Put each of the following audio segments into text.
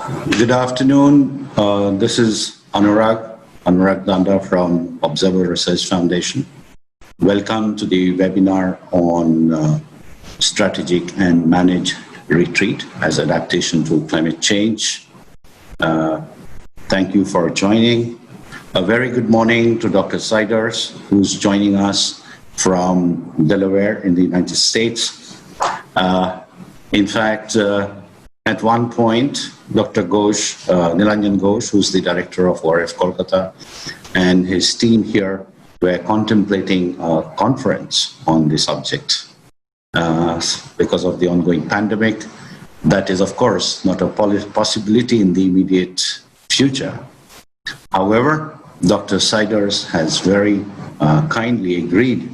Good afternoon. This is Anurag Danda from Observer Research Foundation. Welcome to the webinar on strategic and managed retreat as adaptation to climate change. Thank you for joining. A very good morning to Dr. Siders, who's joining us from Delaware in the United States. In fact, at one point, Dr. Ghosh, Nilanjan Ghosh, who's the director of ORF Kolkata, and his team here were contemplating a conference on the subject because of the ongoing pandemic. That is, of course, not a possibility in the immediate future. However, Dr. Siders has very kindly agreed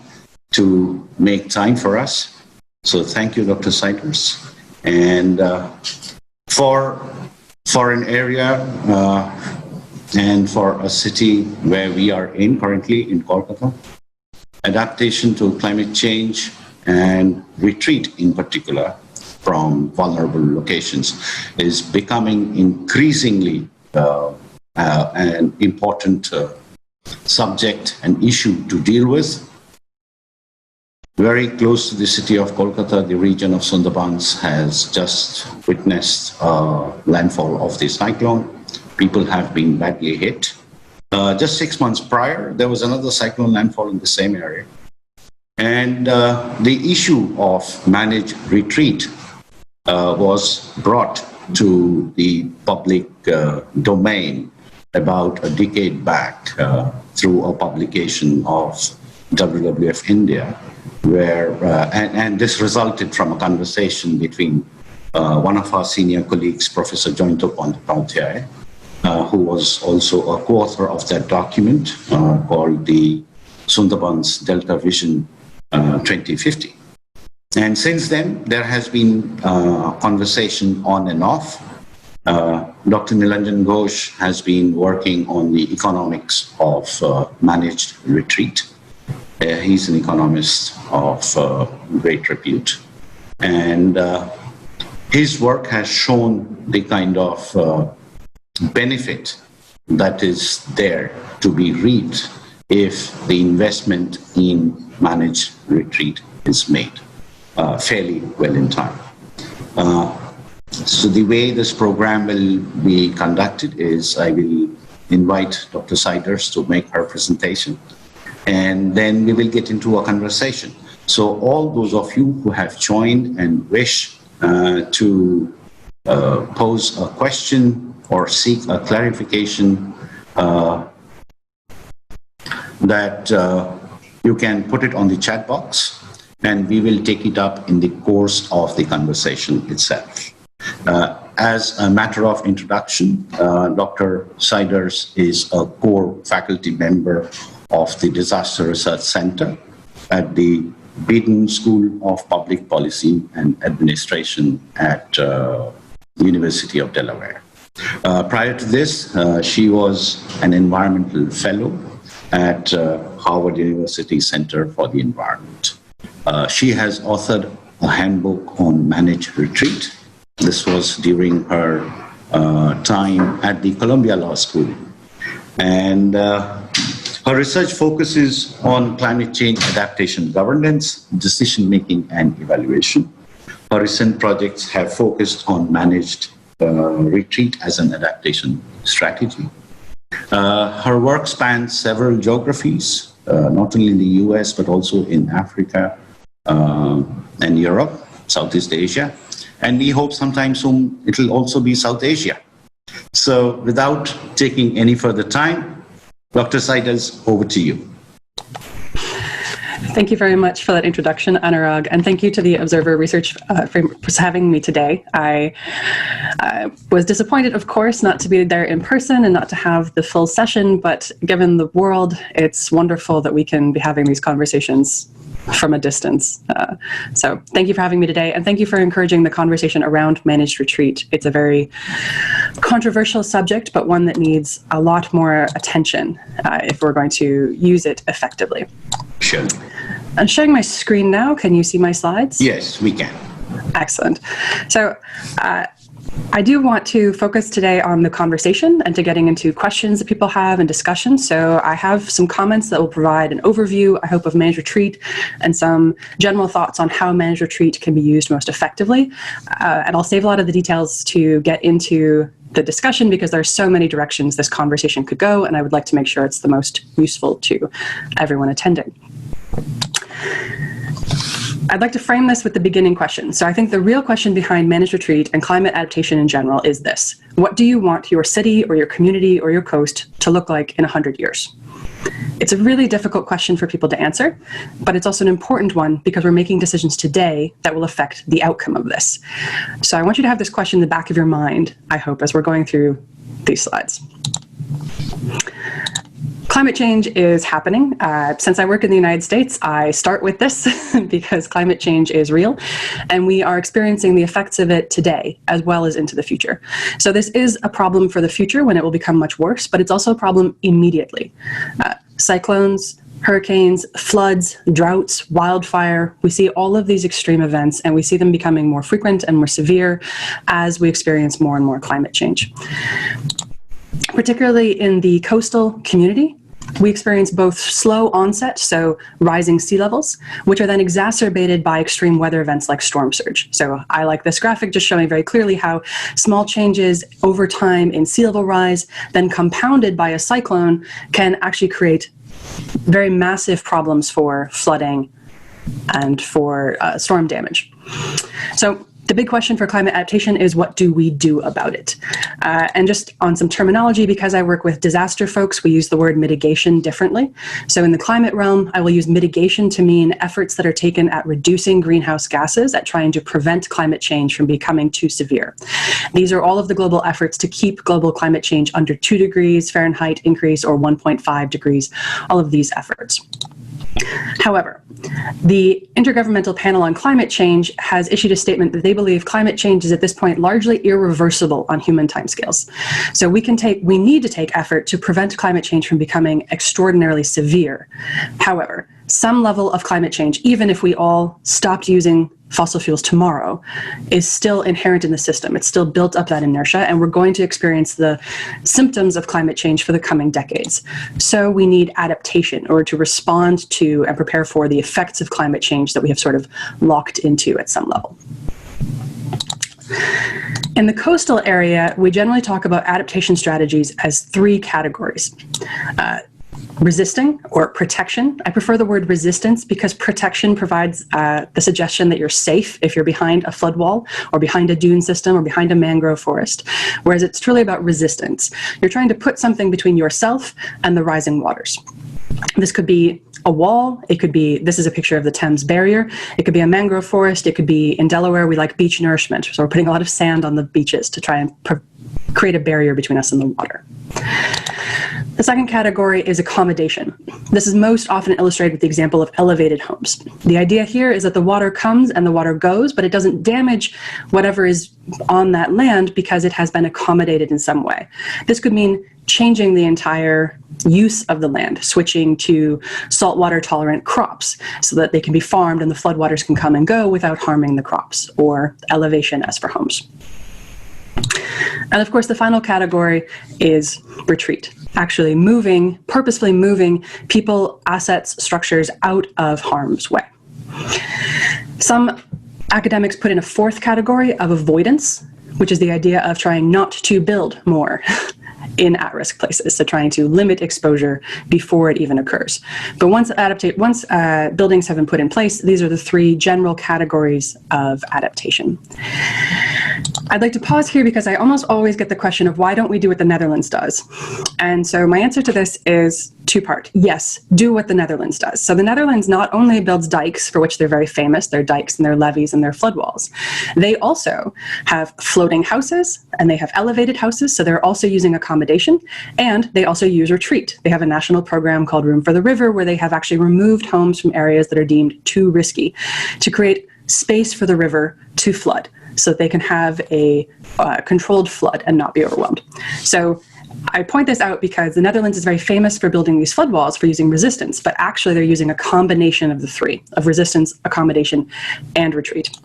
to make time for us. So thank you, Dr. Siders. And for an area and for a city where we are in currently in Kolkata, adaptation to climate change and retreat in particular from vulnerable locations is becoming increasingly an important subject and issue to deal with. Very close to the city of Kolkata, the region of Sundarbans has just witnessed landfall of the cyclone. People have been badly hit. Just 6 months prior, there was another cyclone landfall in the same area. And the issue of managed retreat was brought to the public domain about a decade back through a publication of WWF India, where and this resulted from a conversation between one of our senior colleagues, Professor Jointo Pandyopadhyay, who was also a co-author of that document called the Sundarbans Delta Vision 2050. And since then, there has been conversation on and off. Dr. Nilanjan Ghosh has been working on the economics of managed retreat. He's an economist of great repute. And his work has shown the kind of benefit that is there to be reaped if the investment in managed retreat is made fairly well in time. So the way this program will be conducted is I will invite Dr. Siders to make her presentation, and then we will get into a conversation. So all those of you who have joined and wish to pose a question or seek a clarification, that you can put it on the chat box, and we will take it up in the course of the conversation itself. As a matter of introduction, Dr. Siders is a core faculty member of the Disaster Research Center at the Beaton School of Public Policy and Administration at University of Delaware. Prior to this, she was an environmental fellow at Harvard University Center for the Environment. She has authored a handbook on managed retreat. This was during her time at the Columbia Law School. And her research focuses on climate change adaptation governance, decision-making, and evaluation. Her recent projects have focused on managed retreat as an adaptation strategy. Her work spans several geographies, not only in the US, but also in Africa and Europe, Southeast Asia. And we hope sometime soon it will also be South Asia. So without taking any further time, Dr. Siders, over to you. Thank you very much for that introduction, Anurag, and thank you to the Observer Research for having me today. I was disappointed, of course, not to be there in person and not to have the full session, but given the world, it's wonderful that we can be having these conversations from a distance. So thank you for having me today, and thank you for encouraging the conversation around managed retreat. It's a very controversial subject, but one that needs a lot more attention if we're going to use it effectively. Sure. I'm sharing my screen now. Can you see my slides? Yes, we can. Excellent. So I do want to focus today on the conversation and to getting into questions that people have and discussion. So I have some comments that will provide an overview, I hope, of managed retreat and some general thoughts on how managed retreat can be used most effectively. And I'll save a lot of the details to get into the discussion because there are so many directions this conversation could go, and I would like to make sure it's the most useful to everyone attending. I'd like to frame this with the beginning question. So I think the real question behind managed retreat and climate adaptation in general is this: what do you want your city or your community or your coast to look like in 100 years? It's a really difficult question for people to answer, but it's also an important one because we're making decisions today that will affect the outcome of this. So I want you to have this question in the back of your mind, I hope, as we're going through these slides. Climate change is happening. Since I work in the United States, I start with this because climate change is real, and we are experiencing the effects of it today as well as into the future. So this is a problem for the future when it will become much worse, but it's also a problem immediately. Cyclones, hurricanes, floods, droughts, wildfire, we see all of these extreme events, and we see them becoming more frequent and more severe as we experience more and more climate change. Particularly in the coastal community, we experience both slow onset, so rising sea levels, which are then exacerbated by extreme weather events like storm surge. So I like this graphic just showing very clearly how small changes over time in sea level rise, then compounded by a cyclone, can actually create very massive problems for flooding and for storm damage. So the big question for climate adaptation is, what do we do about it? And just on some terminology, because I work with disaster folks, we use the word mitigation differently. So in the climate realm, I will use mitigation to mean efforts that are taken at reducing greenhouse gases, at trying to prevent climate change from becoming too severe. These are all of the global efforts to keep global climate change under 2 degrees Fahrenheit increase or 1.5 degrees, all of these efforts. However, the Intergovernmental Panel on Climate Change has issued a statement that they believe climate change is at this point largely irreversible on human timescales. So we need to take effort to prevent climate change from becoming extraordinarily severe. However, some level of climate change, even if we all stopped using fossil fuels tomorrow, is still inherent in the system. It's still built up that inertia, and we're going to experience the symptoms of climate change for the coming decades. So we need adaptation in order to respond to and prepare for the effects of climate change that we have sort of locked into at some level. In the coastal area, we generally talk about adaptation strategies as 3 categories. Resisting or protection. I prefer the word resistance because protection provides the suggestion that you're safe if you're behind a flood wall or behind a dune system or behind a mangrove forest, whereas it's truly about resistance. You're trying to put something between yourself and the rising waters. This could be a wall, it could be, this is a picture of the Thames barrier, it could be a mangrove forest, it could be, in Delaware, we like beach nourishment, so we're putting a lot of sand on the beaches to try and create a barrier between us and the water. The second category is accommodation. This is most often illustrated with the example of elevated homes. The idea here is that the water comes and the water goes, but it doesn't damage whatever is on that land because it has been accommodated in some way. This could mean changing the entire use of the land, switching to saltwater tolerant crops so that they can be farmed and the floodwaters can come and go without harming the crops, or elevation as for homes. And of course, the final category is retreat. Actually purposefully moving people, assets, structures out of harm's way. Some academics put in a 4th category of avoidance, which is the idea of trying not to build more in at-risk places, so trying to limit exposure before it even occurs. But once buildings have been put in place, these are the 3 general categories of adaptation. I'd like to pause here because I almost always get the question of why don't we do what the Netherlands does? And so my answer to this is 2-part. Yes, do what the Netherlands does. So the Netherlands not only builds dikes, for which they're very famous, their dikes and their levees and their flood walls, they also have floating houses and they have elevated houses, so they're also using accommodation, and they also use retreat. They have a national program called Room for the River where they have actually removed homes from areas that are deemed too risky to create space for the river to flood, so that they can have a controlled flood and not be overwhelmed. So I point this out because the Netherlands is very famous for building these flood walls, for using resistance, but actually they're using a combination of the 3, of resistance, accommodation, and retreat.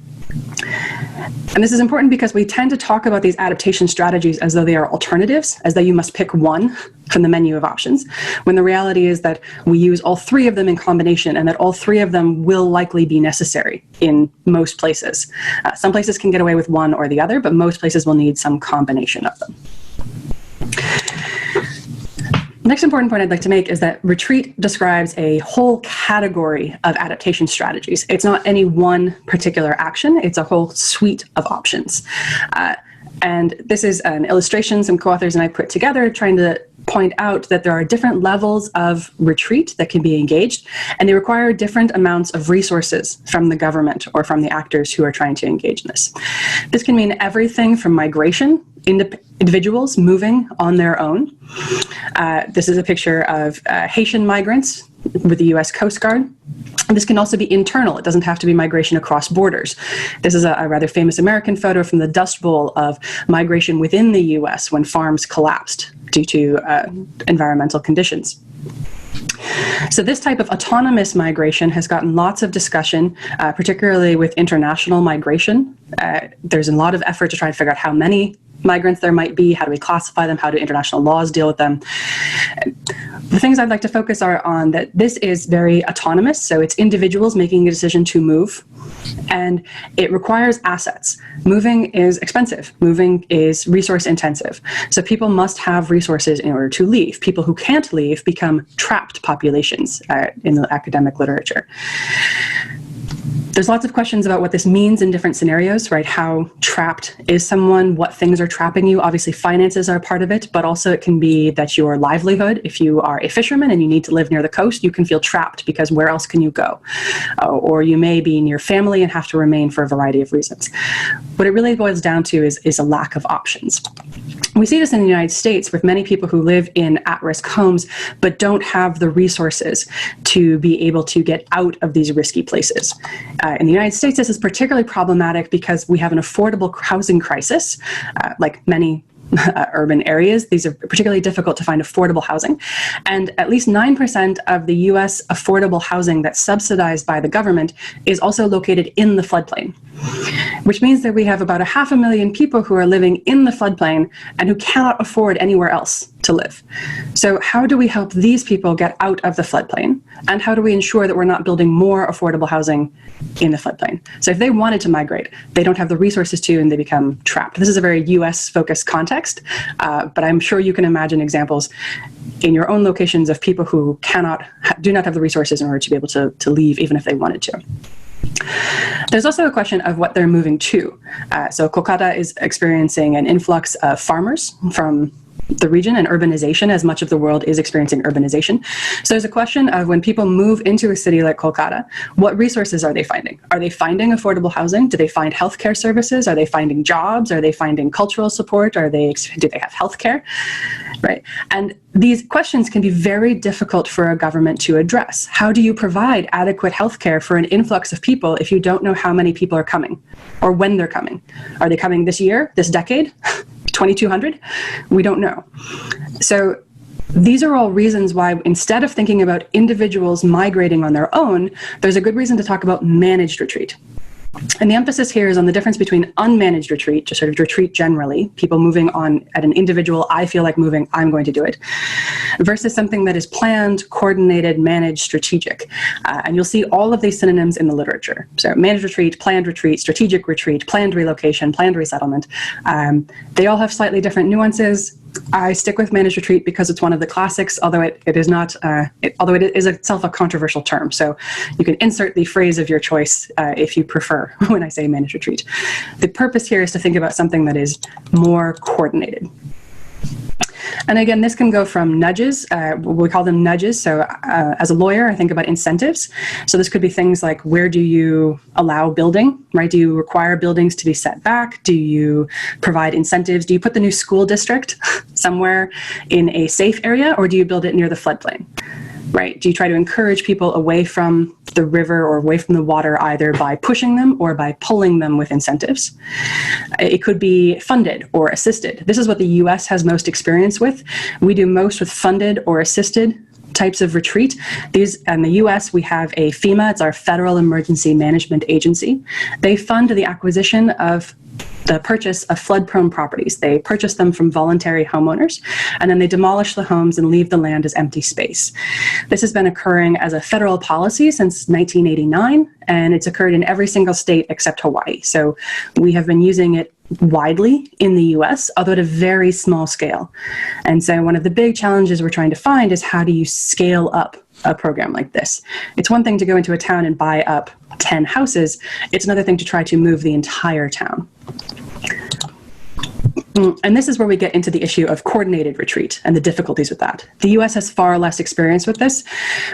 And this is important because we tend to talk about these adaptation strategies as though they are alternatives, as though you must pick one from the menu of options, when the reality is that we use all three of them in combination and that all three of them will likely be necessary in most places. Some places can get away with one or the other, but most places will need some combination of them. Next important point I'd like to make is that retreat describes a whole category of adaptation strategies. It's not any one particular action, it's a whole suite of options. And this is an illustration some co-authors and I put together trying to point out that there are different levels of retreat that can be engaged, and they require different amounts of resources from the government or from the actors who are trying to engage in this. This can mean everything from migration, individuals moving on their own. This is a picture of Haitian migrants with the US Coast Guard. This can also be internal. It doesn't have to be migration across borders. This is a rather famous American photo from the Dust Bowl of migration within the US when farms collapsed due to environmental conditions. So this type of autonomous migration has gotten lots of discussion, particularly with international migration. There's a lot of effort to try and figure out how many migrants there might be, how do we classify them, how do international laws deal with them. The things I'd like to focus are on that this is very autonomous, so it's individuals making a decision to move, and it requires assets. Moving is expensive. Moving is resource intensive. So people must have resources in order to leave. People who can't leave become trapped populations in the academic literature. There's lots of questions about what this means in different scenarios, right? How trapped is someone? What things are trapping you? Obviously, finances are part of it, but also it can be that your livelihood, if you are a fisherman and you need to live near the coast, you can feel trapped because where else can you go? Or you may be near family and have to remain for a variety of reasons. What it really boils down to is a lack of options. We see this in the United States with many people who live in at-risk homes but don't have the resources to be able to get out of these risky places. In the United States, this is particularly problematic because we have an affordable housing crisis, like many urban areas. These are particularly difficult to find affordable housing. And at least 9% of the US affordable housing that's subsidized by the government is also located in the floodplain, which means that we have about 500,000 people who are living in the floodplain and who cannot afford anywhere else to live. So how do we help these people get out of the floodplain? And how do we ensure that we're not building more affordable housing in the floodplain? So if they wanted to migrate, they don't have the resources to, and they become trapped. This is a very US-focused context, but I'm sure you can imagine examples in your own locations of people who do not have the resources in order to be able to leave, even if they wanted to. There's also a question of what they're moving to. So Kolkata is experiencing an influx of farmers from the region and urbanization, as much of the world is experiencing urbanization. So there's a question of when people move into a city like Kolkata, what resources are they finding? Are they finding affordable housing? Do they find healthcare services? Are they finding jobs? Are they finding cultural support? Do they have healthcare? Right? And these questions can be very difficult for a government to address. How do you provide adequate healthcare for an influx of people if you don't know how many people are coming or when they're coming? Are they coming this year, this decade? 2200? We don't know. So these are all reasons why, instead of thinking about individuals migrating on their own, there's a good reason to talk about managed retreat. And the emphasis here is on the difference between unmanaged retreat, just sort of retreat generally, people moving on at an individual, I feel like moving, I'm going to do it, versus something that is planned, coordinated, managed, strategic. And you'll see all of these synonyms in the literature. So managed retreat, strategic retreat, planned relocation, planned resettlement. They all have slightly different nuances. I stick with managed retreat because it's one of the classics, although it is not, although it is itself a controversial term. So you can insert the phrase of your choice if you prefer when I say managed retreat. The purpose here is to think about something that is more coordinated. And again, this can go from nudges, we call them nudges. So as a lawyer, I think about incentives. So this could be things like, where do you allow building, right? Do you require buildings to be set back? Do you provide incentives? Do you put the new school district somewhere in a safe area, or do you build it near the floodplain? Right? Do you try to encourage people away from the river or away from the water, either by pushing them or by pulling them with incentives? It could be funded or assisted. This is what the US has most experience with. We do most with funded or assisted types of retreat. These, in the US, we have a FEMA, it's our Federal Emergency Management Agency. They fund the acquisition of the purchase of flood-prone properties. They purchase them from voluntary homeowners, and then they demolish the homes and leave the land as empty space. This has been occurring as a federal policy since 1989, and it's occurred in every single state except Hawaii. So we have been using it widely in the US, although at a very small scale. And so one of the big challenges we're trying to find is, how do you scale up a program like this? It's one thing to go into a town and buy up 10 houses. It's another thing to try to move the entire town. And this is where we get into the issue of coordinated retreat and the difficulties with that. The US has far less experience with this.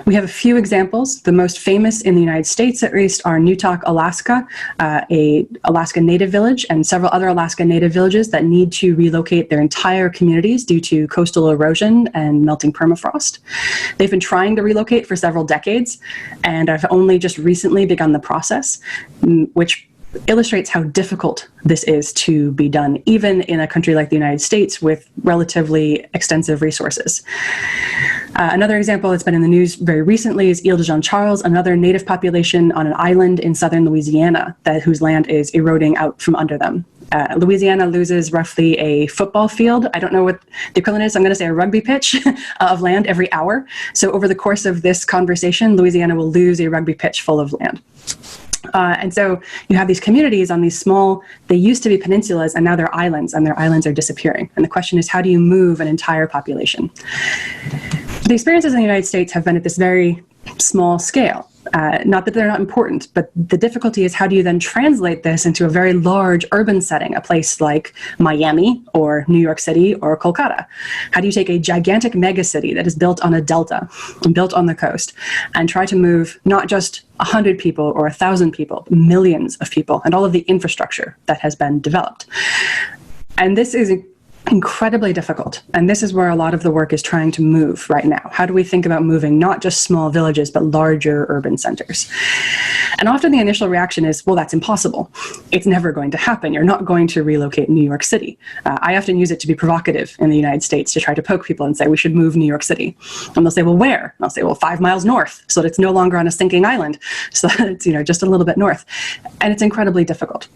We have a few examples. The most famous in the United States, at least, are Newtok, Alaska, a Alaska Native village, and several other Alaska Native villages that need to relocate their entire communities due to coastal erosion and melting permafrost. They've been trying to relocate for several decades, and have only just recently begun the process, which illustrates how difficult this is to be done, even in a country like the United States with relatively extensive resources. Another example that's been in the news very recently is Ile de Jean Charles, another native population on an island in southern Louisiana whose land is eroding out from under them. Louisiana loses roughly a football field. I don't know what the equivalent is. I'm going to say a rugby pitch of land every hour. So over the course of this conversation, Louisiana will lose a rugby pitch full of land. And so you have these communities on these small, they used to be peninsulas, and now they're islands, and their islands are disappearing. And the question is, how do you move an entire population? The experiences in the United States have been at this very small scale. Not that they're not important, but the difficulty is, how do you then translate this into a very large urban setting, a place like Miami or New York City or Kolkata? How do you take a gigantic megacity that is built on a delta and built on the coast and try to move not just 100 people or 1,000 people, but millions of people, and all of the infrastructure that has been developed? And this is incredibly difficult. And this is where a lot of the work is trying to move right now. How do we think about moving not just small villages, but larger urban centers? And often the initial reaction is, well, that's impossible. It's never going to happen. You're not going to relocate New York City. I often use it to be provocative in the United States, to try to poke people and say, we should move New York City. And they'll say, well, where? And I'll say, well, 5 miles north, so that it's no longer on a sinking island, so that it's, just a little bit north. And it's incredibly difficult.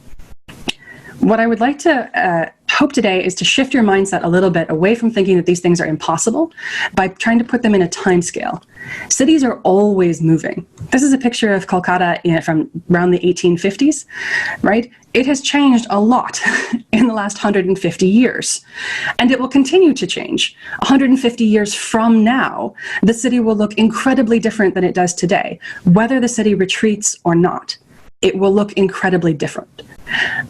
What I would like to hope today is to shift your mindset a little bit away from thinking that these things are impossible by trying to put them in a time scale. Cities are always moving. This is a picture of Kolkata from around the 1850s, right? It has changed a lot in the last 150 years, and it will continue to change. 150 years from now, the city will look incredibly different than it does today. Whether the city retreats or not, it will look incredibly different.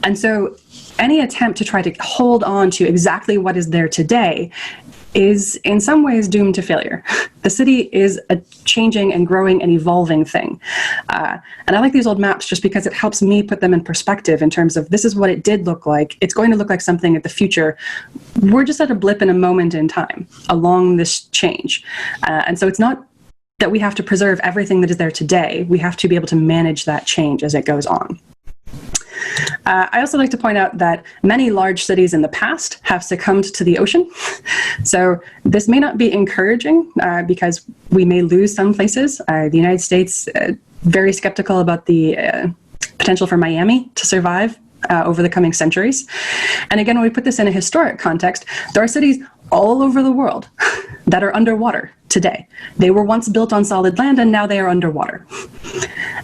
And so any attempt to try to hold on to exactly what is there today is in some ways doomed to failure. The city is a changing and growing and evolving thing. And I like these old maps just because it helps me put them in perspective in terms of, this is what it did look like. It's going to look like something at the future. We're just at a blip in a moment in time along this change. And so it's not that we have to preserve everything that is there today. We have to be able to manage that change as it goes on. I also like to point out that many large cities in the past have succumbed to the ocean. So this may not be encouraging because we may lose some places. The United States, very skeptical about the potential for Miami to survive over the coming centuries. And again, when we put this in a historic context, there are cities all over the world that are underwater today. They were once built on solid land, and now they are underwater.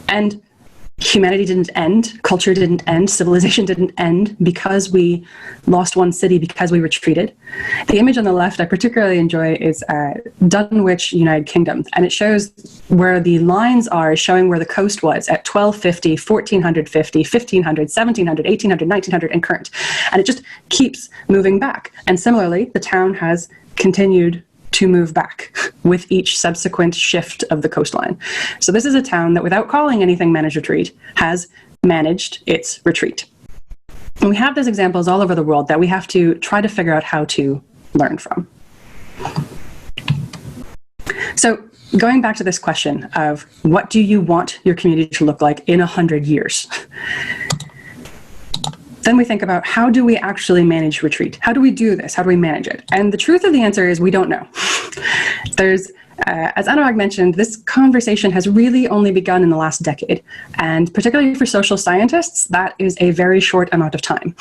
And humanity didn't end, culture didn't end, civilization didn't end because we lost one city, because we retreated. The image on the left I particularly enjoy is Dunwich, United Kingdom, and it shows where the lines are showing where the coast was at 1250, 1450, 1500, 1700, 1800, 1900, and current. And it just keeps moving back. And similarly, the town has continued to move back with each subsequent shift of the coastline. So this is a town that, without calling anything managed retreat, has managed its retreat. And we have those examples all over the world that we have to try to figure out how to learn from. So going back to this question of, what do you want your community to look like in 100 years? Then we think about, how do we actually manage retreat? How do we do this? How do we manage it? And the truth of the answer is, we don't know. There's As Anurag mentioned, this conversation has really only begun in the last decade, and particularly for social scientists, that is a very short amount of time.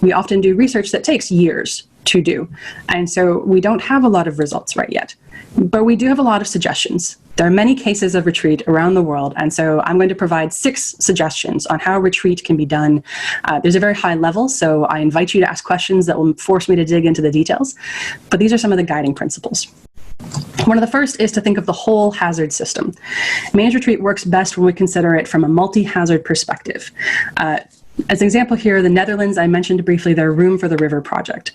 We often do research that takes years to do, and so we don't have a lot of results right yet, but we do have a lot of suggestions. There are many cases of retreat around the world, and so I'm going to provide 6 suggestions on how retreat can be done. There's a very high level, so I invite you to ask questions that will force me to dig into the details, but these are some of the guiding principles. One of the first is to think of the whole hazard system. Managed retreat works best when we consider it from a multi-hazard perspective. As an example here, the Netherlands, I mentioned briefly their Room for the River project.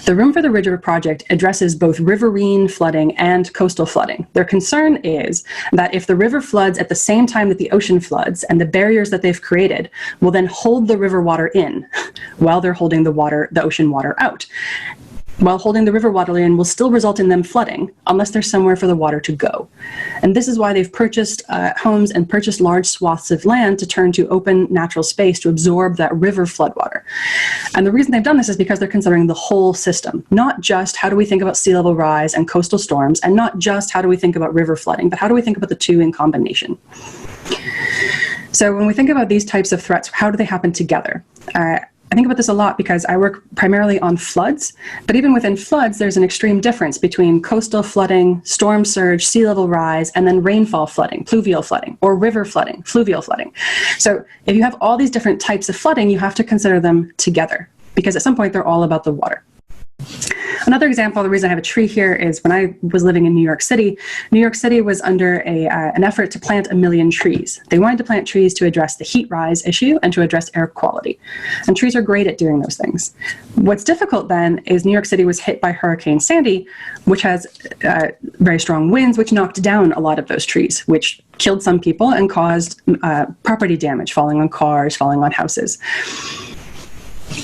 The Room for the River project addresses both riverine flooding and coastal flooding. Their concern is that if the river floods at the same time that the ocean floods, and the barriers that they've created will then hold the river water in while they're holding the ocean water out. While holding the river water in will still result in them flooding unless there's somewhere for the water to go. And this is why they've purchased homes and purchased large swaths of land to turn to open natural space to absorb that river floodwater. And the reason they've done this is because they're considering the whole system, not just how do we think about sea level rise and coastal storms, and not just how do we think about river flooding, but how do we think about the two in combination. So when we think about these types of threats, how do they happen together? I think about this a lot because I work primarily on floods, but even within floods, there's an extreme difference between coastal flooding, storm surge, sea level rise, and then rainfall flooding, pluvial flooding, or river flooding, fluvial flooding. So if you have all these different types of flooding, you have to consider them together because at some point they're all about the water. Another example, the reason I have a tree here is when I was living in New York City was under an effort to plant 1 million trees. They wanted to plant trees to address the heat rise issue and to address air quality. And trees are great at doing those things. What's difficult then is New York City was hit by Hurricane Sandy, which has very strong winds, which knocked down a lot of those trees, which killed some people and caused property damage, falling on cars, falling on houses.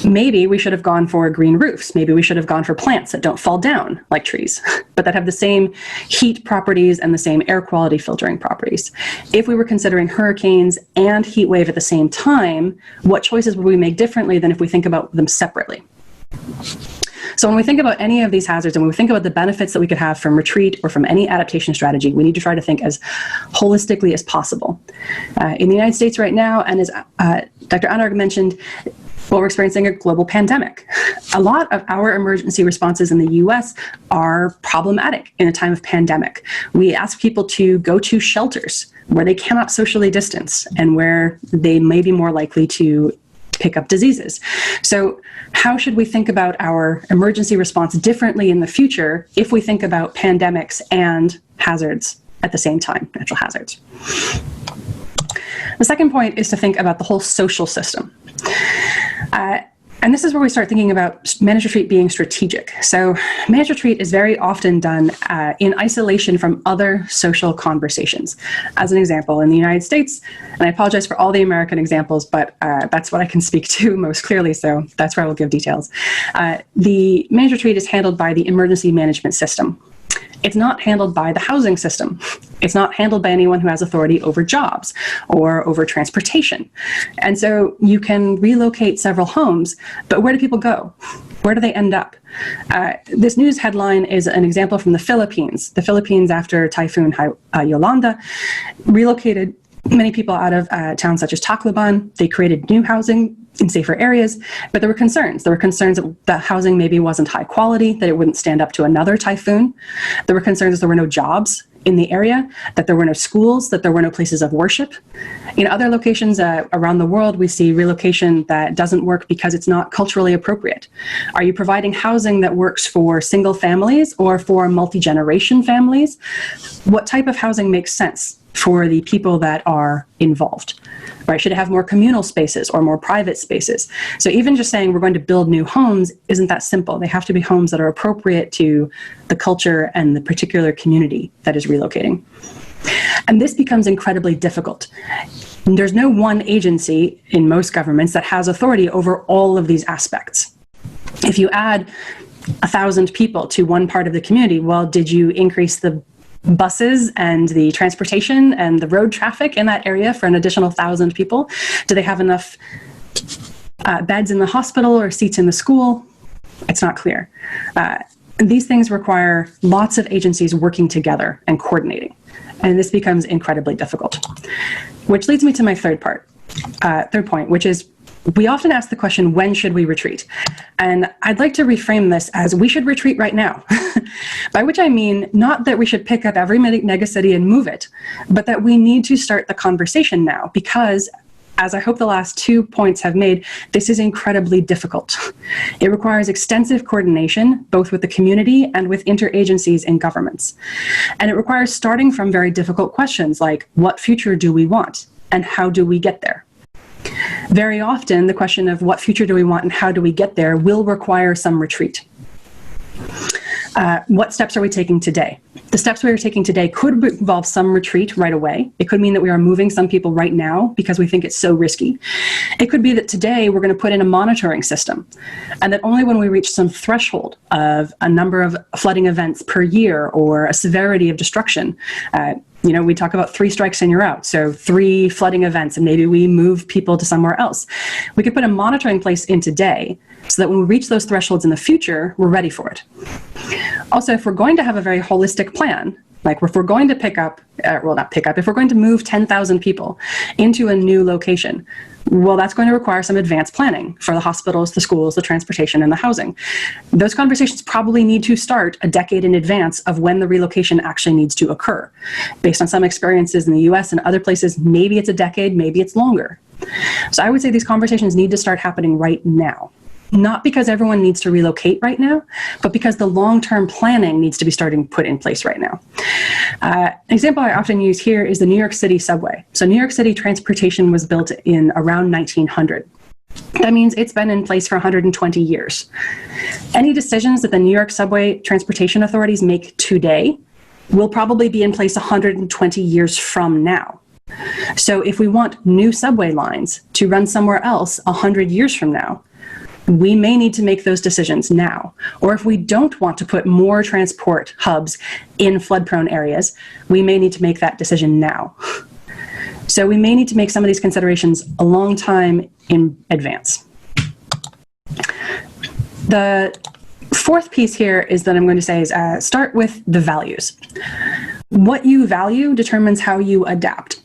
Maybe we should have gone for green roofs. Maybe we should have gone for plants that don't fall down like trees, but that have the same heat properties and the same air quality filtering properties. If we were considering hurricanes and heat wave at the same time, what choices would we make differently than if we think about them separately? So when we think about any of these hazards and when we think about the benefits that we could have from retreat or from any adaptation strategy, we need to try to think as holistically as possible. In the United States right now, and as Dr. Anurag mentioned, well, we're experiencing a global pandemic. A lot of our emergency responses in the US are problematic in a time of pandemic. We ask people to go to shelters where they cannot socially distance and where they may be more likely to pick up diseases. So how should we think about our emergency response differently in the future if we think about pandemics and hazards at the same time, natural hazards? The second point is to think about the whole social system. And this is where we start thinking about managed retreat being strategic. So managed retreat is very often done in isolation from other social conversations. As an example, in the United States, and I apologize for all the American examples, but that's what I can speak to most clearly, so that's where I will give details. The managed retreat is handled by the emergency management system. It's not handled by the housing system. It's not handled by anyone who has authority over jobs or over transportation. And so you can relocate several homes, but where do people go? Where do they end up? This news headline is an example from the Philippines. The Philippines, after Typhoon Yolanda, relocated many people out of towns such as Tacloban. They created new housing in safer areas, but there were concerns. There were concerns that the housing maybe wasn't high quality, that it wouldn't stand up to another typhoon. There were concerns that there were no jobs in the area, that there were no schools, that there were no places of worship. In other locations around the world, we see relocation that doesn't work because it's not culturally appropriate. Are you providing housing that works for single families or for multi-generation families? What type of housing makes sense for the people that are involved, right? Should it have more communal spaces or more private spaces? So even just saying we're going to build new homes isn't that simple. They have to be homes that are appropriate to the culture and the particular community that is relocating. And this becomes incredibly difficult. There's no one agency in most governments that has authority over all of these aspects. If you add 1,000 people to one part of the community, well, did you increase the buses and the transportation and the road traffic in that area for an additional 1,000 people? Do they have enough beds in the hospital or seats in the school? It's not clear. these things require lots of agencies working together and coordinating. And this becomes incredibly difficult. Which leads me to my third point, which is we often ask the question, when should we retreat? And I'd like to reframe this as we should retreat right now. By which I mean not that we should pick up every megacity and move it, but that we need to start the conversation now because, as I hope the last 2 points have made, this is incredibly difficult. It requires extensive coordination, both with the community and with interagencies and governments. And it requires starting from very difficult questions like, what future do we want? And how do we get there? Very often, the question of what future do we want and how do we get there will require some retreat. What steps are we taking today? The steps we are taking today could involve some retreat right away. It could mean that we are moving some people right now because we think it's so risky. It could be that today we're going to put in a monitoring system and that only when we reach some threshold of a number of flooding events per year or a severity of destruction, we talk about 3 strikes and you're out. So 3 flooding events and maybe we move people to somewhere else. We could put a monitoring place in today so that when we reach those thresholds in the future, we're ready for it. Also, if we're going to have a very holistic plan, like if we're going to if we're going to move 10,000 people into a new location, well, that's going to require some advanced planning for the hospitals, the schools, the transportation, and the housing. Those conversations probably need to start a decade in advance of when the relocation actually needs to occur. Based on some experiences in the US and other places, maybe it's a decade, maybe it's longer. So I would say these conversations need to start happening right now. Not because everyone needs to relocate right now, but because the long-term planning needs to be put in place right now. An example I often use here is the New York City subway. So New York City transportation was built in around 1900. That means it's been in place for 120 years. Any decisions that the New York subway transportation authorities make today will probably be in place 120 years from now. So if we want new subway lines to run somewhere else 100 years from now, we may need to make those decisions now. Or if we don't want to put more transport hubs in flood-prone areas, we may need to make that decision now. So we may need to make some of these considerations a long time in advance. The fourth piece here is that I'm going to say is start with the values. What you value determines how you adapt.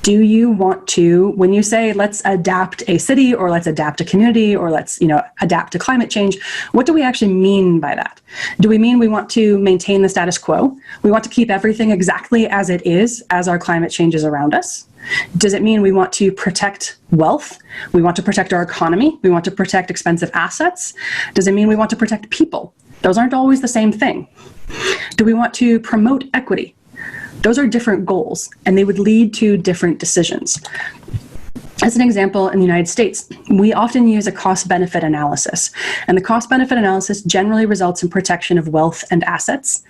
Do you want to, when you say, let's adapt a city or let's adapt a community or let's, adapt to climate change, what do we actually mean by that? Do we mean we want to maintain the status quo? We want to keep everything exactly as it is as our climate changes around us? Does it mean we want to protect wealth? We want to protect our economy? We want to protect expensive assets? Does it mean we want to protect people? Those aren't always the same thing. Do we want to promote equity? Those are different goals, and they would lead to different decisions. As an example, in the United States, we often use a cost-benefit analysis, and the cost-benefit analysis generally results in protection of wealth and assets.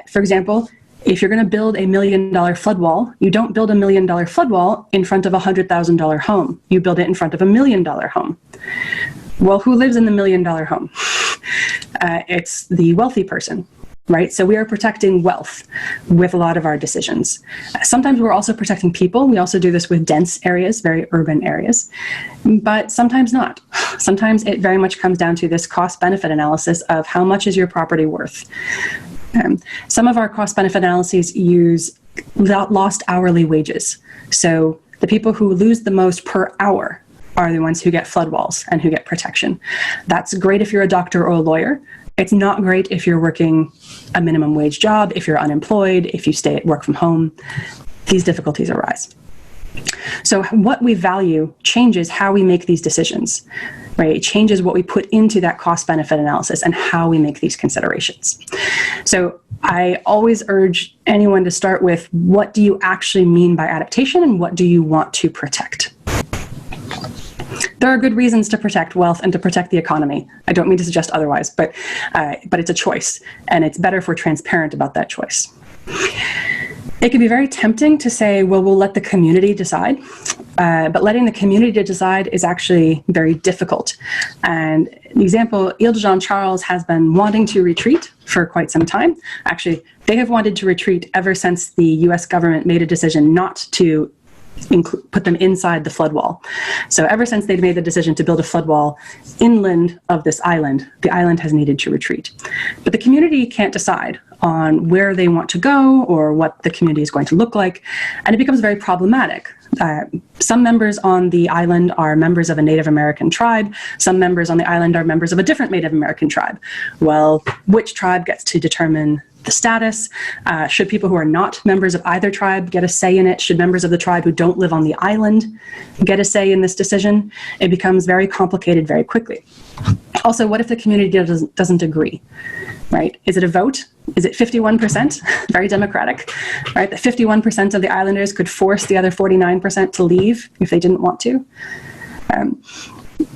For example, if you're going to build $1 million flood wall, you don't build $1 million flood wall in front of a $100,000 home. You build it in front of $1 million home. Well, who lives in the $1 million home? It's the wealthy person. Right? So we are protecting wealth with a lot of our decisions. Sometimes we're also protecting people. We also do this with dense areas, very urban areas, but sometimes not. Sometimes it very much comes down to this cost-benefit analysis of how much is your property worth. Some of our cost-benefit analyses use lost hourly wages. So the people who lose the most per hour are the ones who get flood walls and who get protection. That's great if you're a doctor or a lawyer. It's not great if you're working a minimum wage job, if you're unemployed, if you stay at work from home. These difficulties arise. So what we value changes how we make these decisions, right? It changes what we put into that cost-benefit analysis and how we make these considerations. So I always urge anyone to start with what do you actually mean by adaptation and what do you want to protect? There are good reasons to protect wealth and to protect the economy. I don't mean to suggest otherwise, but it's a choice, and it's better if we're transparent about that choice. It can be very tempting to say, well, we'll let the community decide, but letting the community decide is actually very difficult. And the example, Ile de Jean-Charles has been wanting to retreat for quite some time. Actually, they have wanted to retreat ever since the US government made a decision not to put them inside the flood wall. So ever since they'd made the decision to build a flood wall inland of this island, the island has needed to retreat. But the community can't decide on where they want to go or what the community is going to look like, and it becomes very problematic. Some members on the island are members of a Native American tribe. Some members on the island are members of a different Native American tribe. Well, which tribe gets to determine the status? Should people who are not members of either tribe get a say in it? Should members of the tribe who don't live on the island get a say in this decision? It becomes very complicated very quickly. Also, what if the community doesn't agree? Right? Is it a vote? Is it 51%? Very democratic, right? That 51% of the islanders could force the other 49% to leave if they didn't want to.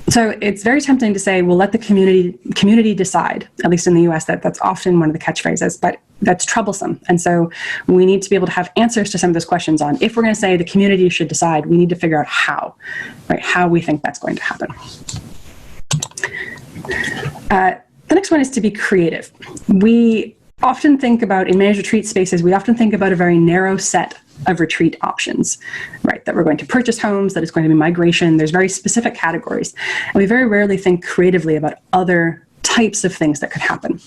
So it's very tempting to say, well, let the community decide. At least in the US, that's often one of the catchphrases, but that's troublesome. And so we need to be able to have answers to some of those questions on, if we're going to say the community should decide, we need to figure out how, right? How we think that's going to happen. The next one is to be creative. We often think about, in managed retreat spaces, we often think about a very narrow set of retreat options, right? That we're going to purchase homes, that it's going to be migration. There's very specific categories. And we very rarely think creatively about other types of things that could happen.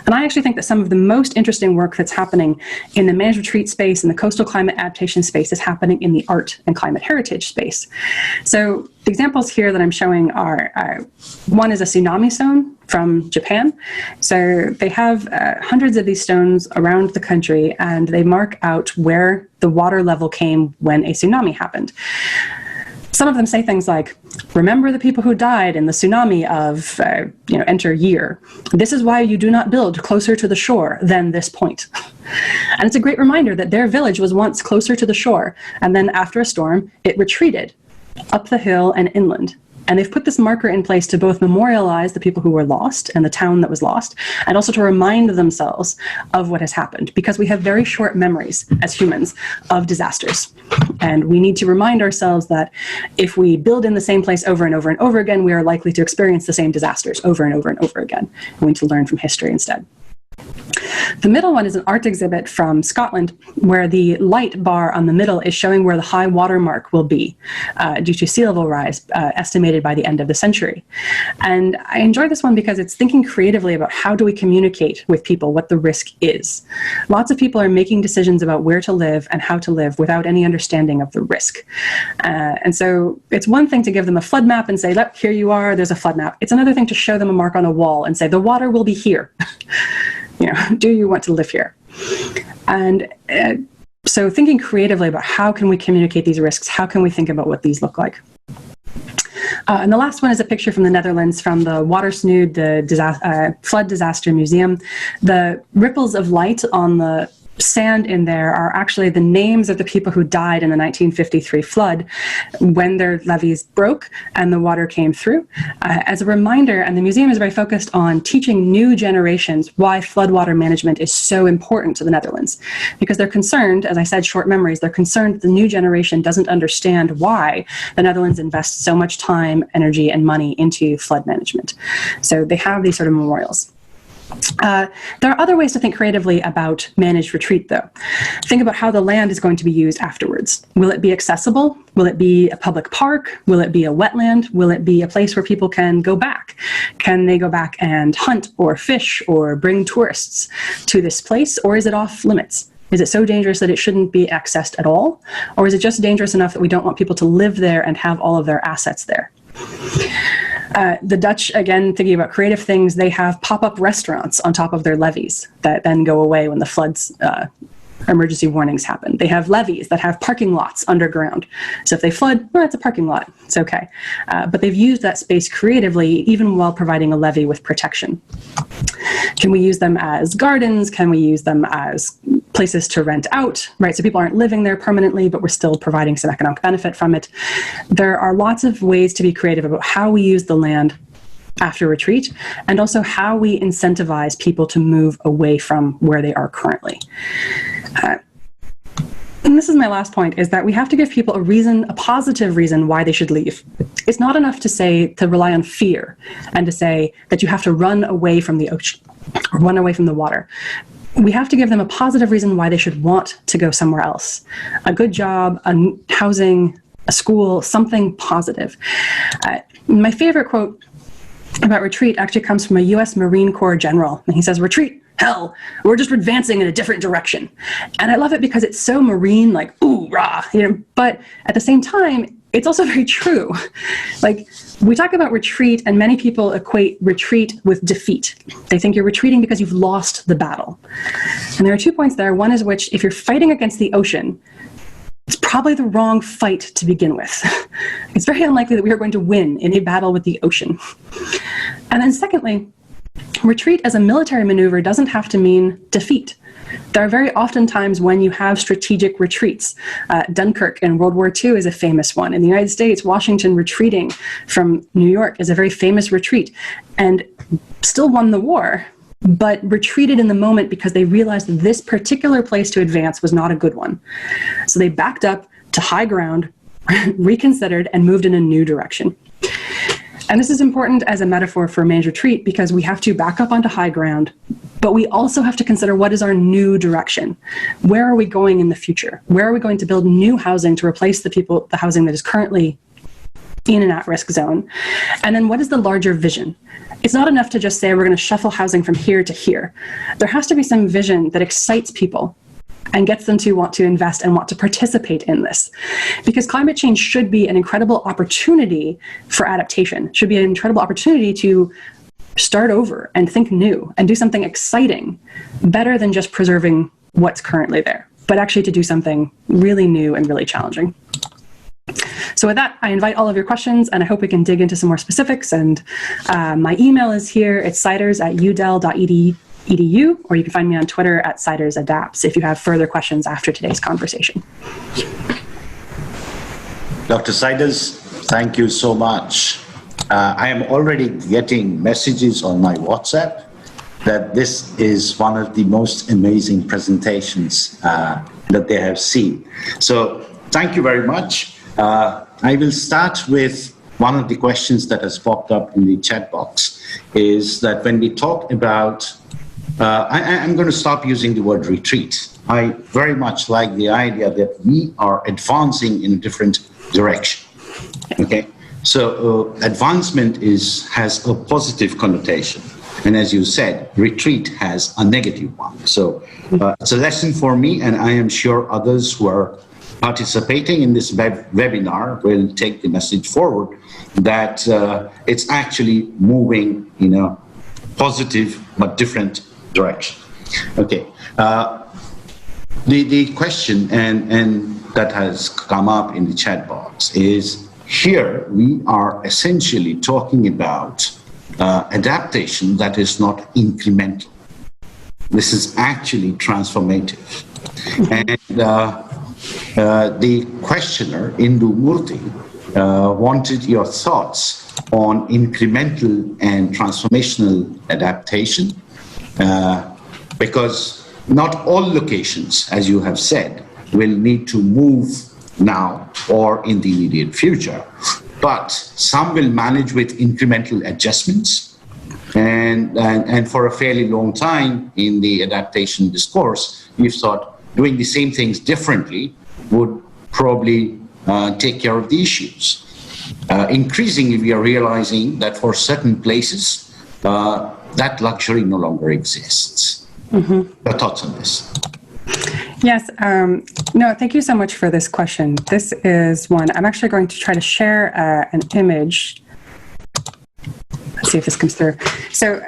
And I actually think that some of the most interesting work that's happening in the managed retreat space and the coastal climate adaptation space is happening in the art and climate heritage space. So the examples here that I'm showing are, one is a tsunami stone from Japan. So they have hundreds of these stones around the country, and they mark out where the water level came when a tsunami happened. Some of them say things like, remember the people who died in the tsunami of, enter year. This is why you do not build closer to the shore than this point. And it's a great reminder that their village was once closer to the shore, and then after a storm, it retreated up the hill and inland. And they've put this marker in place to both memorialize the people who were lost and the town that was lost, and also to remind themselves of what has happened, because we have very short memories as humans of disasters. And we need to remind ourselves that if we build in the same place over and over and over again, we are likely to experience the same disasters over and over and over again. We need to learn from history instead. The middle one is an art exhibit from Scotland, where the light bar on the middle is showing where the high water mark will be due to sea level rise estimated by the end of the century. And I enjoy this one because it's thinking creatively about how do we communicate with people what the risk is. Lots of people are making decisions about where to live and how to live without any understanding of the risk. And so it's one thing to give them a flood map and say, look, here you are, there's a flood map. It's another thing to show them a mark on a wall and say, the water will be here. Do you want to live here? And so thinking creatively about how can we communicate these risks, how can we think about what these look like? And the last one is a picture from the Netherlands from the Watersnood, the Flood Disaster Museum. The ripples of light on the sand in there are actually the names of the people who died in the 1953 flood when their levees broke and the water came through. As a reminder, and the museum is very focused on teaching new generations why floodwater management is so important to the Netherlands. Because they're concerned, as I said, short memories, they're concerned the new generation doesn't understand why the Netherlands invests so much time, energy, and money into flood management. So they have these sort of memorials. There are other ways to think creatively about managed retreat, though. Think about how the land is going to be used afterwards. Will it be accessible? Will it be a public park? Will it be a wetland? Will it be a place where people can go back? Can they go back and hunt or fish or bring tourists to this place? Or is it off limits? Is it so dangerous that it shouldn't be accessed at all? Or is it just dangerous enough that we don't want people to live there and have all of their assets there? The Dutch, again, thinking about creative things, they have pop-up restaurants on top of their levees that then go away when the floods emergency warnings happen. They have levees that have parking lots underground. So if they flood, well, it's a parking lot. It's okay. But they've used that space creatively, even while providing a levee with protection. Can we use them as gardens? Can we use them as places to rent out, right? So people aren't living there permanently, but we're still providing some economic benefit from it. There are lots of ways to be creative about how we use the land after retreat, and also how we incentivize people to move away from where they are currently. And this is my last point, is that we have to give people a reason, a positive reason why they should leave. It's not enough to rely on fear and to say that you have to run away from the ocean or run away from the water. we have to give them a positive reason why they should want to go somewhere else. A good job, housing, a school, something positive. My favorite quote about retreat actually comes from a US Marine Corps general. And he says, "Retreat, hell, we're just advancing in a different direction." And I love it because it's so Marine, like, ooh, rah, but at the same time, it's also very true. Like, we talk about retreat, and many people equate retreat with defeat. They think you're retreating because you've lost the battle. And there are 2 points there. One is which, if you're fighting against the ocean, it's probably the wrong fight to begin with. It's very unlikely that we are going to win in a battle with the ocean. And then secondly, retreat as a military maneuver doesn't have to mean defeat. There are very often times when you have strategic retreats. Dunkirk in World War II is a famous one. In the United States, Washington retreating from New York is a very famous retreat, and still won the war, but retreated in the moment because they realized that this particular place to advance was not a good one. So they backed up to high ground, reconsidered, and moved in a new direction. And this is important as a metaphor for managed retreat because we have to back up onto high ground, but we also have to consider what is our new direction. Where are we going in the future? Where are we going to build new housing to replace the housing that is currently in an at-risk zone? And then what is the larger vision? It's not enough to just say we're going to shuffle housing from here to here. There has to be some vision that excites people and gets them to want to invest and want to participate in this. Because climate change should be an incredible opportunity for adaptation, should be an incredible opportunity to start over and think new and do something exciting, better than just preserving what's currently there, but actually to do something really new and really challenging. So with that, I invite all of your questions, and I hope we can dig into some more specifics. And my email is here. It's siders@udel.edu, or you can find me on Twitter @sidersadapts if you have further questions after today's conversation. Dr. Siders, thank you so much. I am already getting messages on my WhatsApp that this is one of the most amazing presentations that they have seen. So thank you very much. I will start with one of the questions that has popped up in the chat box, is that when we talk about, I'm going to stop using the word retreat. I very much like the idea that we are advancing in a different direction. Okay, so advancement has a positive connotation, and as you said, retreat has a negative one. So it's a lesson for me, and I am sure others who are participating in this webinar will take the message forward that it's actually moving in a positive but different direction. Okay, the question and that has come up in the chat box is, here we are essentially talking about adaptation that is not incremental. This is actually transformative. And the questioner, Indu Murthy, wanted your thoughts on incremental and transformational adaptation, because not all locations, as you have said, will need to move now or in the immediate future, but some will manage with incremental adjustments. And for a fairly long time in the adaptation discourse, we've thought doing the same things differently would probably take care of the issues. Increasingly, we are realizing that for certain places, that luxury no longer exists. Mm-hmm. Your thoughts on this? Yes. No, thank you so much for this question. This is one. I'm actually going to try to share an image. Let's see if this comes through. So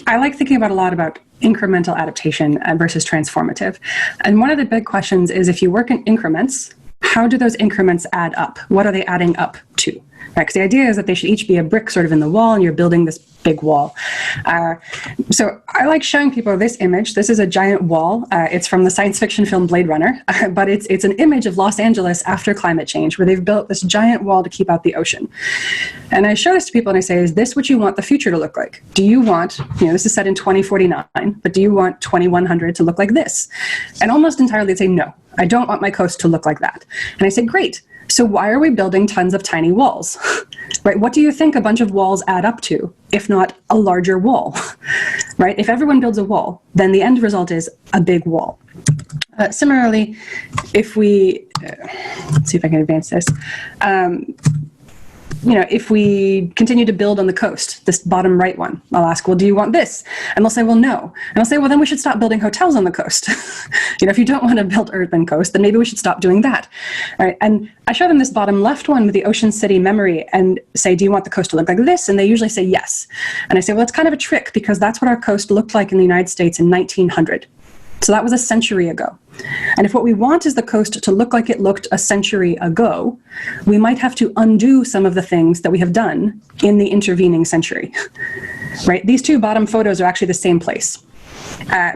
I like thinking about a lot about incremental adaptation versus transformative. And one of the big questions is, if you work in increments, how do those increments add up? What are they adding up to? Right? Because the idea is that they should each be a brick sort of in the wall, and you're building this big wall. So I like showing people this image. This is a giant wall. It's from the science fiction film Blade Runner, but it's an image of Los Angeles after climate change, where they've built this giant wall to keep out the ocean. And I show this to people and I say, is this what you want the future to look like? Do you want, this is set in 2049, but do you want 2100 to look like this? And almost entirely they say, no, I don't want my coast to look like that. And I say, great. So why are we building tons of tiny walls? Right? What do you think a bunch of walls add up to, if not a larger wall? right? If everyone builds a wall, then the end result is a big wall. Similarly, if we, let's see if I can advance this. If we continue to build on the coast, this bottom right one, I'll ask, well, do you want this? And they'll say, well, no. And I'll say, well, then we should stop building hotels on the coast. If you don't want to build urban coast, then maybe we should stop doing that. All right. And I show them this bottom left one with the ocean city memory and say, do you want the coast to look like this? And they usually say yes. And I say, well, it's kind of a trick because that's what our coast looked like in the United States in 1900. So that was a century ago. And if what we want is the coast to look like it looked a century ago, we might have to undo some of the things that we have done in the intervening century, right? These two bottom photos are actually the same place,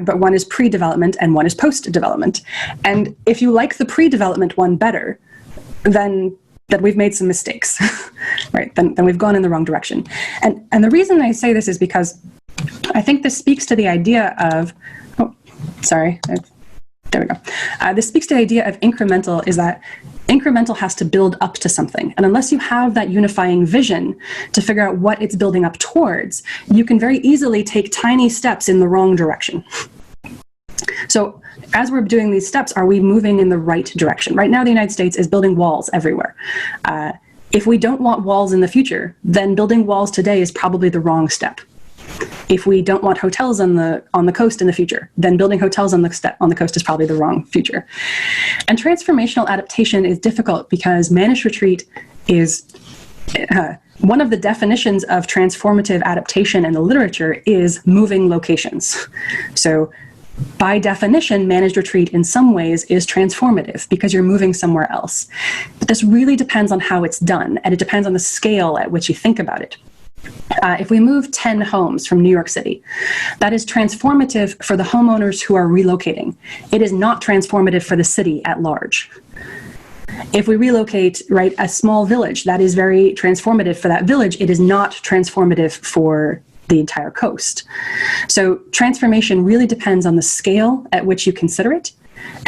but one is pre-development and one is post-development. And if you like the pre-development one better, then we've made some mistakes, right? Then we've gone in the wrong direction. And the reason I say this is because I think this speaks to the idea of, there we go. This speaks to the idea of incremental, is that incremental has to build up to something. And unless you have that unifying vision to figure out what it's building up towards, you can very easily take tiny steps in the wrong direction. So as we're doing these steps, are we moving in the right direction? Right now, the United States is building walls everywhere. If we don't want walls in the future, then building walls today is probably the wrong step. If we don't want hotels on the coast in the future, then building hotels on the coast is probably the wrong future. And transformational adaptation is difficult because managed retreat is one of the definitions of transformative adaptation in the literature is moving locations. So by definition, managed retreat in some ways is transformative because you're moving somewhere else. But this really depends on how it's done, and it depends on the scale at which you think about it. If we move 10 homes from New York City, that is transformative for the homeowners who are relocating. It is not transformative for the city at large. If we relocate, right, a small village, that is very transformative for that village. It is not transformative for the entire coast. So transformation really depends on the scale at which you consider it.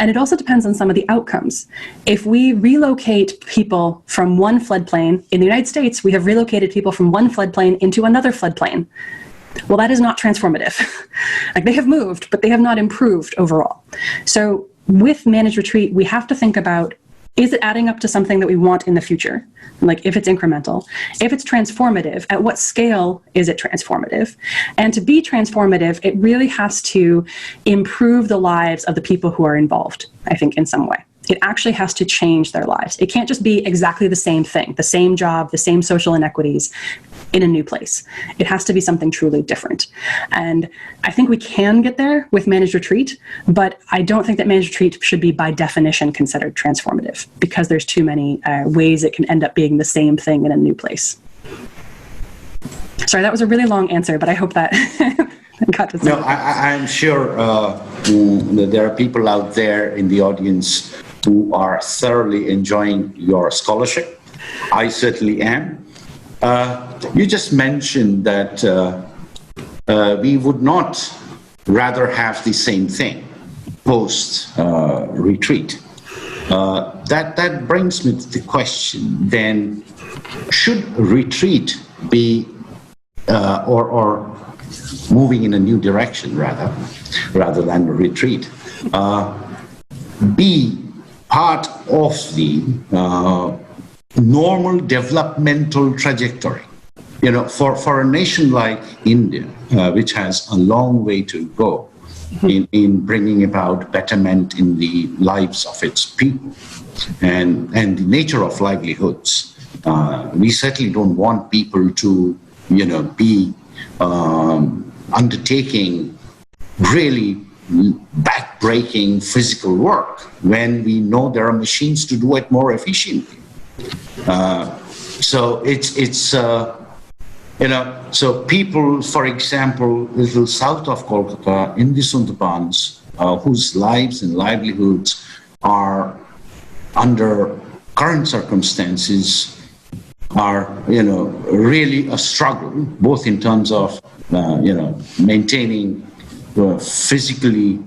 And it also depends on some of the outcomes. If we relocate people from one floodplain, in the United States, we have relocated people from one floodplain into another floodplain. Well, that is not transformative. Like, they have moved, but they have not improved overall. So with managed retreat, we have to think about, is it adding up to something that we want in the future? Like, if it's incremental, if it's transformative, at what scale is it transformative? And to be transformative, it really has to improve the lives of the people who are involved, I think, in some way. It actually has to change their lives. It can't just be exactly the same thing, the same job, the same social inequities in a new place. It has to be something truly different. And I think we can get there with managed retreat, but I don't think that managed retreat should be by definition considered transformative because there's too many ways it can end up being the same thing in a new place. Sorry, that was a really long answer, but I hope that got to. No, I'm sure that there are people out there in the audience who are thoroughly enjoying your scholarship. I certainly am. You just mentioned that we would not rather have the same thing post retreat. That brings me to the question, then, should retreat be, or moving in a new direction rather than retreat, be part of the normal developmental trajectory? For a nation like India, which has a long way to go in bringing about betterment in the lives of its people and the nature of livelihoods, we certainly don't want people to, be undertaking really back-breaking physical work when we know there are machines to do it more efficiently. So so people, for example, a little south of Kolkata, in the Sundarbans, whose lives and livelihoods are under current circumstances are, really a struggle, both in terms of, maintaining physically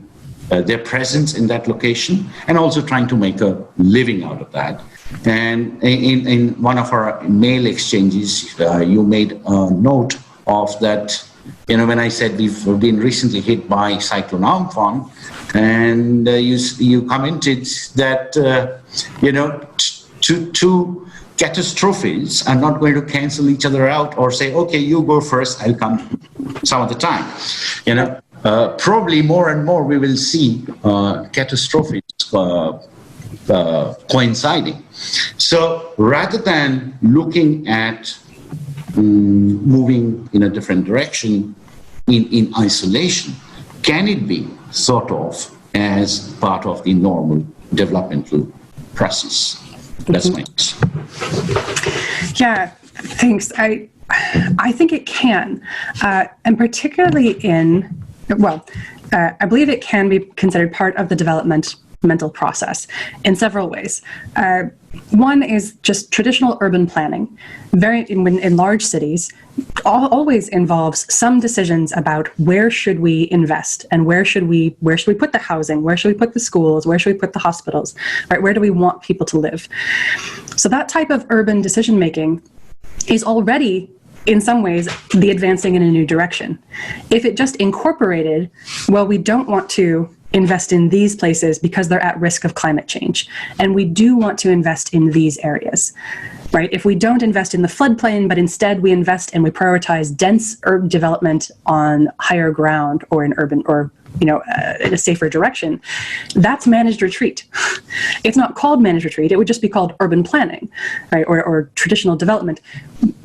their presence in that location and also trying to make a living out of that. And in one of our mail exchanges, you made a note of that when I said we've been recently hit by Cyclone Amphan, and you commented that, two catastrophes are not going to cancel each other out or say, okay, you go first, I'll come some other time. Probably more and more we will see catastrophes coinciding. So rather than looking at moving in a different direction in isolation, can it be thought of as part of the normal developmental process? That's my question. Yeah, thanks. I think it can, and particularly I believe it can be considered part of the developmental process in several ways. One is just traditional urban planning. In large cities, always involves some decisions about where should we invest and where should we put the housing, where should we put the schools, where should we put the hospitals, right? Where do we want people to live? So that type of urban decision making is already, in some ways, the advancing in a new direction. If it just incorporated, well, we don't want to invest in these places because they're at risk of climate change, and we do want to invest in these areas, right? If we don't invest in the floodplain, but instead we invest and we prioritize dense urban development on higher ground or in urban or in a safer direction, that's managed retreat. It's not called managed retreat. It would just be called urban planning, right? Or traditional development.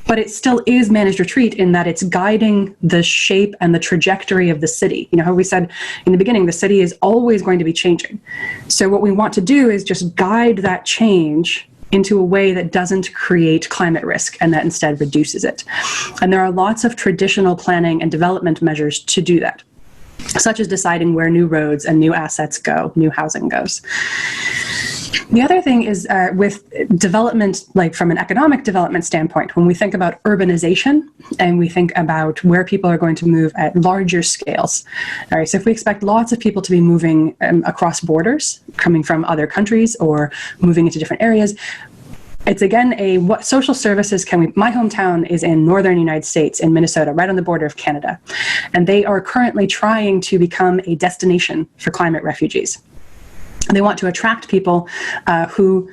But it still is managed retreat in that it's guiding the shape and the trajectory of the city. How we said in the beginning, the city is always going to be changing. So what we want to do is just guide that change into a way that doesn't create climate risk and that instead reduces it. And there are lots of traditional planning and development measures to do that, such as deciding where new roads and new assets go, new housing goes. The other thing is with development, like from an economic development standpoint, when we think about urbanization and we think about where people are going to move at larger scales. All right, so if we expect lots of people to be moving across borders, coming from other countries or moving into different areas, it's again what social services can we. My hometown is in northern United States, in Minnesota, right on the border of Canada, and they are currently trying to become a destination for climate refugees. They want to attract people who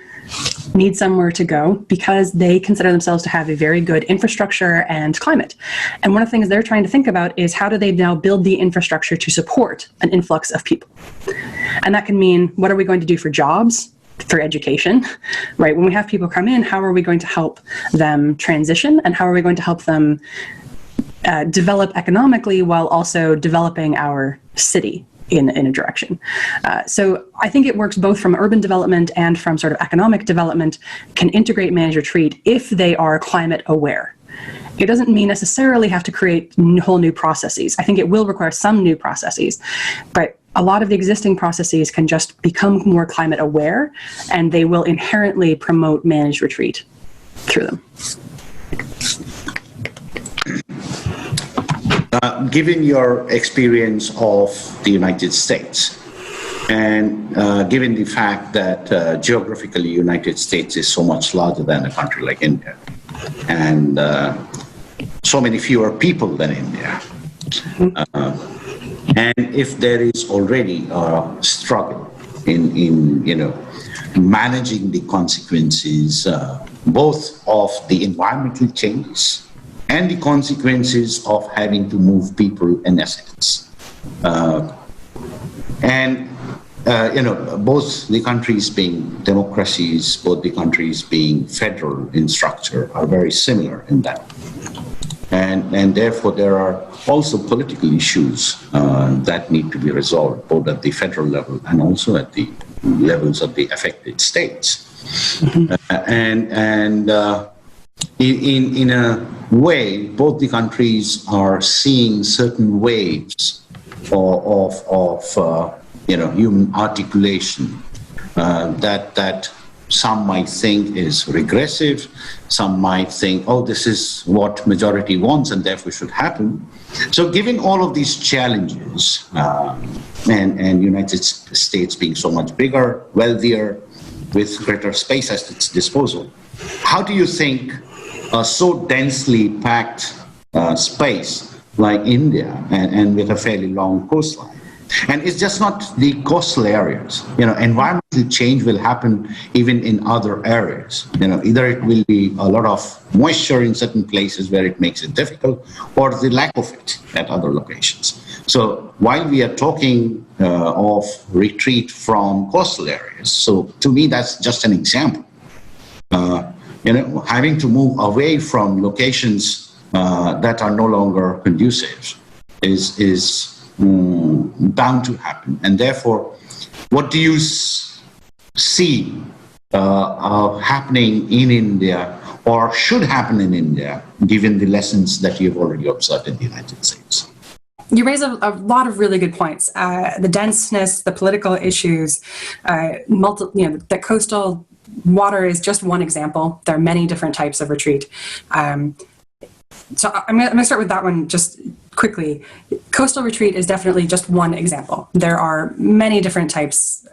need somewhere to go because they consider themselves to have a very good infrastructure and climate. And one of the things they're trying to think about is how do they now build the infrastructure to support an influx of people? And that can mean, what are we going to do for jobs, for education, right? When we have people come in, how are we going to help them transition, and how are we going to help them develop economically while also developing our city in a direction. So I think it works both from urban development and from sort of economic development, can integrate managed retreat if they are climate aware. It doesn't mean necessarily have to create whole new processes. I think it will require some new processes, but a lot of the existing processes can just become more climate aware, and they will inherently promote managed retreat through them. Given your experience of the United States, and given the fact that geographically United States is so much larger than a country like India, and so many fewer people than India, and if there is already a struggle in managing the consequences both of the environmental changes and the consequences of having to move people and assets. Both the countries being democracies, both the countries being federal in structure, are very similar in that. And therefore, there are also political issues that need to be resolved, both at the federal level and also at the levels of the affected states. In a way, both the countries are seeing certain waves of human articulation that some might think is regressive, some might think, oh, this is what majority wants and therefore should happen. So given all of these challenges, and United States being so much bigger, wealthier, with greater space at its disposal, how do you think a so densely packed space like India and with a fairly long coastline. And it's just not the coastal areas. Environmental change will happen even in other areas. Either it will be a lot of moisture in certain places where it makes it difficult, or the lack of it at other locations. So while we are talking of retreat from coastal areas, so to me that's just an example. Having to move away from locations that are no longer conducive is bound to happen. And therefore, what do you see happening in India, or should happen in India, given the lessons that you've already observed in the United States? You raise a lot of really good points. The denseness, the political issues, the coastal water is just one example. There are many different types of retreat. So I'm going to start with that one just quickly. Coastal retreat is definitely just one example. There are many different types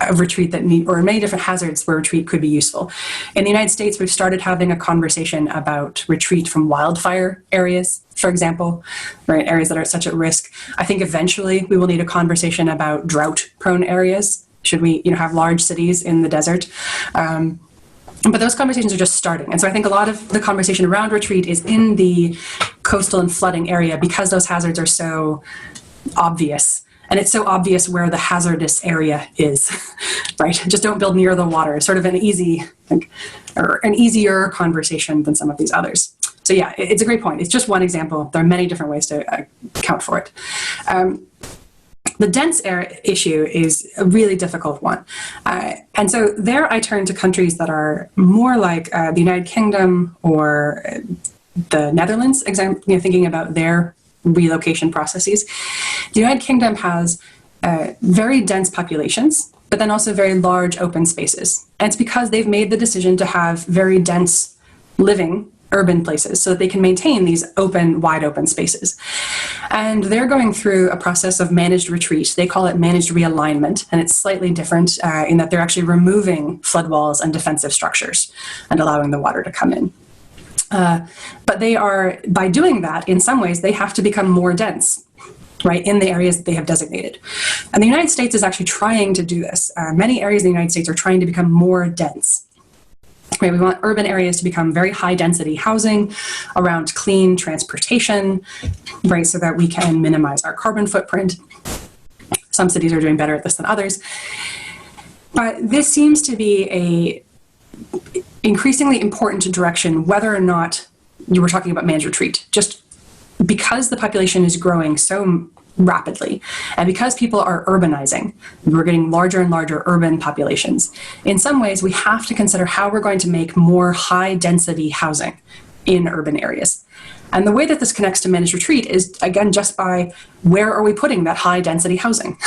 of retreat or many different hazards where retreat could be useful. In the United States, we've started having a conversation about retreat from wildfire areas, for example, right? Areas that are such at risk. I think eventually we will need a conversation about drought-prone areas. Should we, have large cities in the desert? But those conversations are just starting. And so I think a lot of the conversation around retreat is in the coastal and flooding area because those hazards are so obvious. And it's so obvious where the hazardous area is, right? Just don't build near the water. It's sort of an easier conversation than some of these others. So yeah, it's a great point. It's just one example. There are many different ways to account for it. The dense air issue is a really difficult one. And so there I turn to countries that are more like the United Kingdom or the Netherlands, thinking about their relocation processes. The United Kingdom has very dense populations, but then also very large open spaces. And it's because they've made the decision to have very dense living urban places so that they can maintain these wide open spaces. And they're going through a process of managed retreat. They call it managed realignment, and it's slightly different in that they're actually removing flood walls and defensive structures and allowing the water to come in. But they are, by doing that, in some ways, they have to become more dense, right, in the areas that they have designated. And the United States is actually trying to do this. Many areas in the United States are trying to become more dense. Right, we want urban areas to become very high density housing around clean transportation, right, so that we can minimize our carbon footprint. Some cities are doing better at this than others. But this seems to be a increasingly important direction, whether or not you were talking about managed retreat. Just because the population is growing so rapidly, and because people are urbanizing, we're getting larger and larger urban populations. In some ways, we have to consider how we're going to make more high-density housing in urban areas. And the way that this connects to managed retreat is, again, just by where are we putting that high-density housing?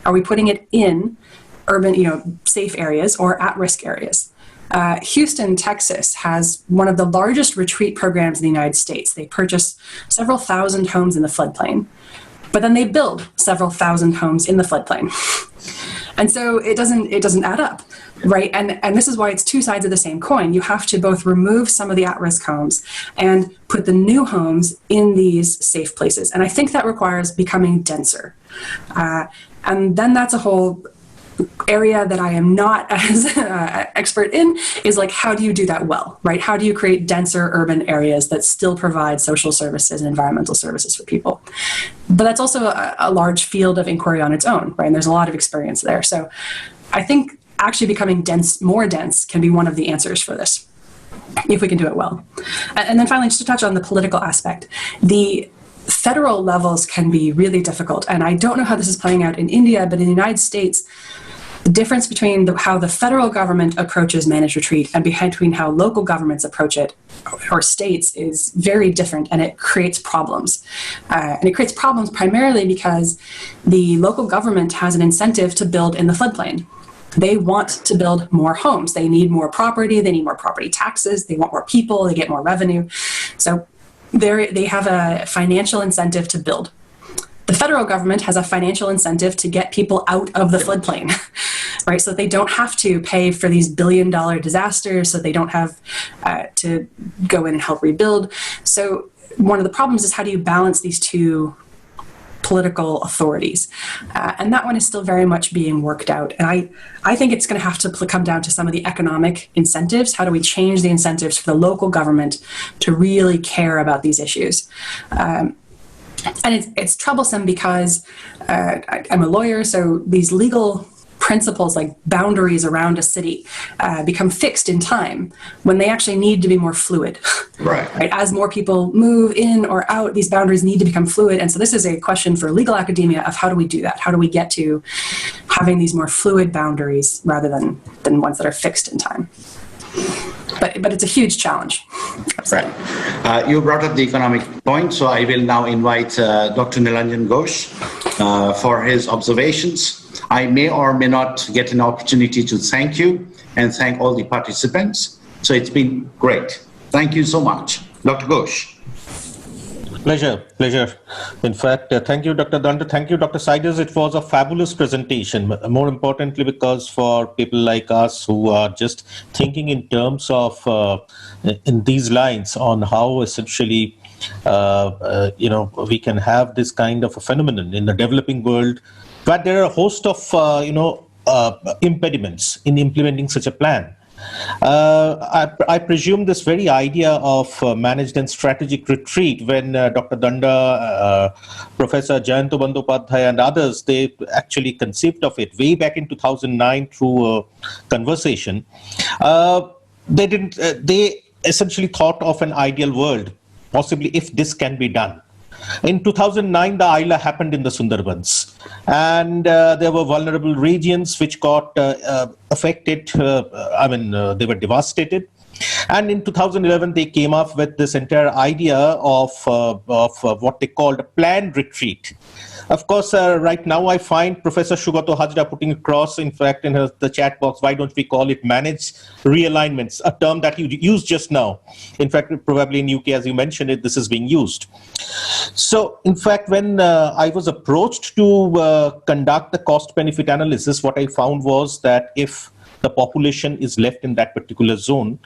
Are we putting it in urban, safe areas or at-risk areas? Houston, Texas has one of the largest retreat programs in the United States. They purchase several thousand homes in the floodplain, but then they build several thousand homes in the floodplain. And so it doesn't add up, right? And this is why it's two sides of the same coin. You have to both remove some of the at-risk homes and put the new homes in these safe places. And I think that requires becoming denser. And then that's a whole area that I am not as expert in, is like, how do you do that well, right? How do you create denser urban areas that still provide social services and environmental services for people? But that's also a large field of inquiry on its own, right? And there's a lot of experience there. So I think actually becoming more dense can be one of the answers for this, if we can do it well. And then finally, just to touch on the political aspect, the federal levels can be really difficult. And I don't know how this is playing out in India, but in the United States, the difference between how the federal government approaches managed retreat and between how local governments approach it, or states, is very different, and it creates problems. And it creates problems primarily because the local government has an incentive to build in the floodplain. They want to build more homes. They need more property. They need more property taxes. They want more people. They get more revenue. So they have a financial incentive to build. The federal government has a financial incentive to get people out of the floodplain, right? So that they don't have to pay for these billion-dollar disasters, so they don't have to go in and help rebuild. So one of the problems is how do you balance these two political authorities? And that one is still very much being worked out. And I think it's going to have to come down to some of the economic incentives. How do we change the incentives for the local government to really care about these issues? And it's troublesome because I'm a lawyer, so these legal principles like boundaries around a city become fixed in time when they actually need to be more fluid. Right. As more people move in or out, these boundaries need to become fluid. And so this is a question for legal academia of how do we do that? How do we get to having these more fluid boundaries rather than ones that are fixed in time? But it's a huge challenge. Right. You brought up the economic point, so I will now invite Dr. Nilanjan Ghosh for his observations. I may or may not get an opportunity to thank you and thank all the participants. So it's been great. Thank you so much. Dr. Ghosh. Pleasure. In fact, thank you, Dr. Danda. Thank you, Dr. Siders. It was a fabulous presentation. More importantly, because for people like us who are just thinking in terms of in these lines on how essentially we can have this kind of a phenomenon in the developing world, but there are a host of impediments in implementing such a plan. I presume this very idea of managed and strategic retreat, when Dr. Danda, Professor Jayanto Bandyopadhyay and others, they actually conceived of it way back in 2009 through a conversation. They essentially thought of an ideal world, possibly if this can be done. In 2009, the ILA happened in the Sundarbans, and there were vulnerable regions which got affected. They were devastated. And in 2011, they came up with this entire idea of what they called a planned retreat. Of course, right now I find Professor Sugato Hajra putting across, in fact, in the chat box, why don't we call it managed realignments, a term that you used just now. In fact, probably in UK, as you mentioned it, this is being used. So, in fact, when I was approached to conduct the cost-benefit analysis, what I found was that if the population is left in that particular zone,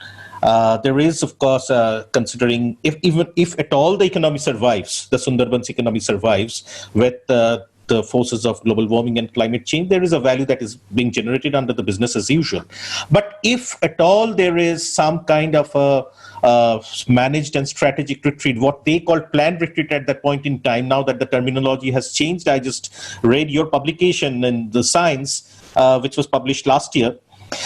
there is, of course, considering if at all the economy survives, the Sundarbans economy survives with the forces of global warming and climate change, there is a value that is being generated under the business as usual. But if at all there is some kind of a managed and strategic retreat, what they call planned retreat at that point in time, now that the terminology has changed, I just read your publication in the Science, which was published last year.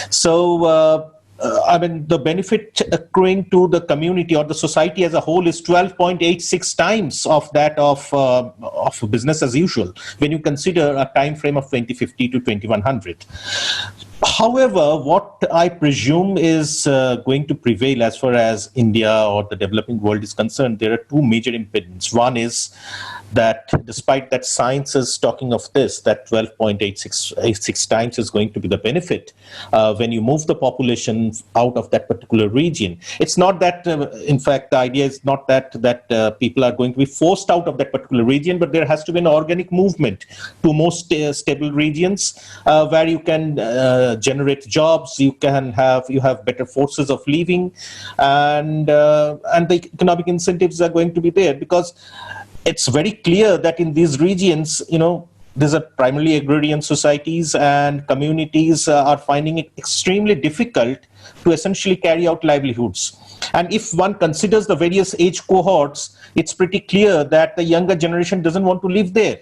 So, the benefit accruing to the community or the society as a whole is 12.86 times of that of business as usual, when you consider a time frame of 2050 to 2100. However, what I presume is going to prevail as far as India or the developing world is concerned, there are two major impediments. One is that despite that science is talking of this, that 12.86 times is going to be the benefit when you move the population out of that particular region. It's not that, in fact, the idea is not that people are going to be forced out of that particular region, but there has to be an organic movement to more stable regions where you can generate jobs, you have better forces of living, and the economic incentives are going to be there, because it's very clear that in these regions, these are primarily agrarian societies, and communities are finding it extremely difficult to essentially carry out livelihoods. And if one considers the various age cohorts, it's pretty clear that the younger generation doesn't want to live there.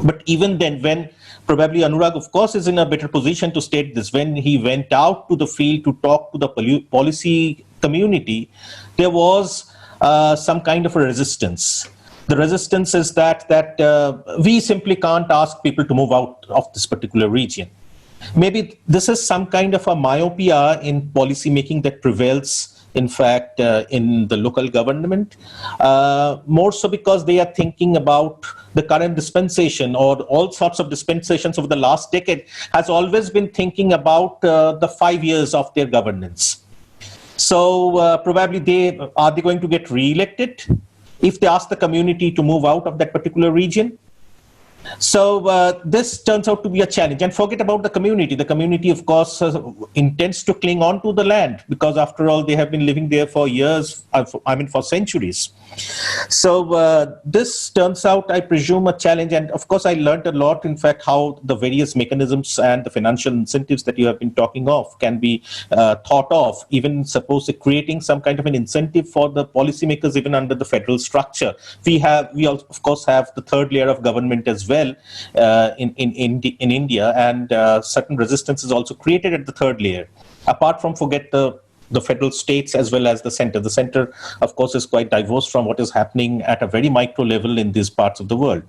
But even then, when probably Anurag, of course, is in a better position to state this, when he went out to the field to talk to the policy community, there was some kind of a resistance. The resistance is that we simply can't ask people to move out of this particular region. Maybe this is some kind of a myopia in policy making that prevails, in fact, in the local government, more so because they are thinking about the current dispensation, or all sorts of dispensations over the last decade has always been thinking about the 5 years of their governance. So probably are they going to get re-elected if they ask the community to move out of that particular region? So this turns out to be a challenge. And forget about the community. The community, of course, intends to cling on to the land because, after all, they have been living there for years, for centuries. So this turns out, I presume, a challenge. And of course, I learned a lot, in fact, how the various mechanisms and the financial incentives that you have been talking of can be thought of, even suppose creating some kind of an incentive for the policymakers, even under the federal structure. We also, of course, have the third layer of government as well in India, and certain resistance is also created at the third layer. Apart from the federal states as well as the center. The center, of course, is quite diverse from what is happening at a very micro level in these parts of the world.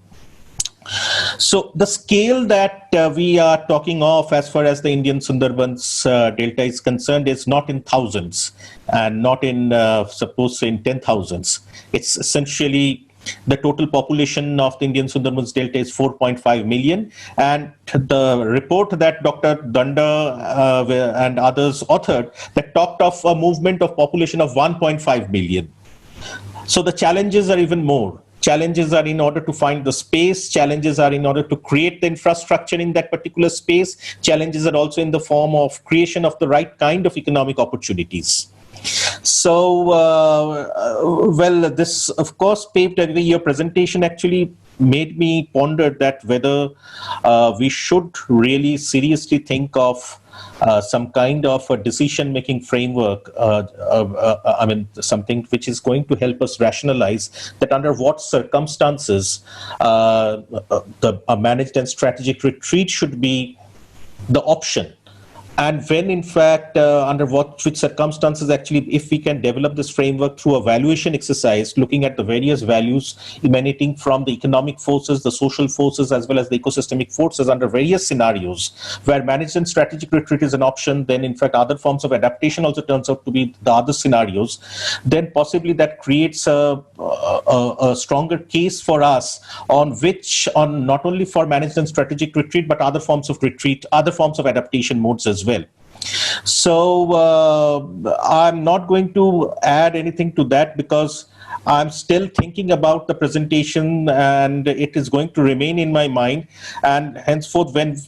So the scale that we are talking of as far as the Indian Sundarbans delta is concerned is not in thousands and not in, suppose, in 10,000s. It's essentially the total population of the Indian Sundarbans delta is 4.5 million. And the report that Dr. Danda and others authored that talked of a movement of population of 1.5 million. So the challenges are even more. Challenges are in order to find the space. Challenges are in order to create the infrastructure in that particular space. Challenges are also in the form of creation of the right kind of economic opportunities. So, well, this, of course, paved the way. Your presentation actually made me ponder that whether we should really seriously think of some kind of a decision-making framework, something which is going to help us rationalize that under what circumstances a managed and strategic retreat should be the option. And when, in fact, under which circumstances, actually, if we can develop this framework through a valuation exercise, looking at the various values emanating from the economic forces, the social forces, as well as the ecosystemic forces under various scenarios, where managed and strategic retreat is an option, then, in fact, other forms of adaptation also turns out to be the other scenarios, then possibly that creates a stronger case for us on not only for managed and strategic retreat, but other forms of retreat, other forms of adaptation modes as well. So I'm not going to add anything to that because I'm still thinking about the presentation and it is going to remain in my mind. And henceforth, when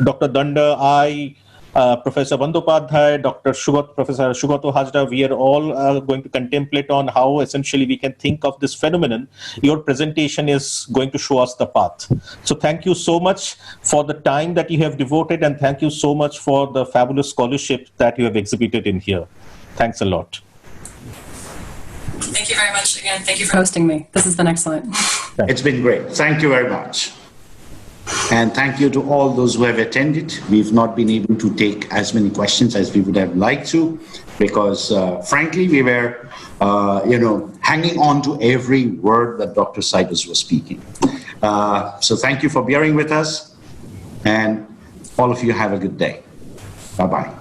Dr. Danda, Professor Bandyopadhyay, Professor Sugato Hajda, we are all going to contemplate on how essentially we can think of this phenomenon. Your presentation is going to show us the path. So thank you so much for the time that you have devoted, and thank you so much for the fabulous scholarship that you have exhibited in here. Thanks a lot. Thank you very much again. Thank you for hosting me. This has been excellent. It's been great. Thank you very much. And thank you to all those who have attended. We've not been able to take as many questions as we would have liked to, because frankly, we were, hanging on to every word that Dr. Cybers was speaking. So thank you for bearing with us, and all of you have a good day. Bye-bye.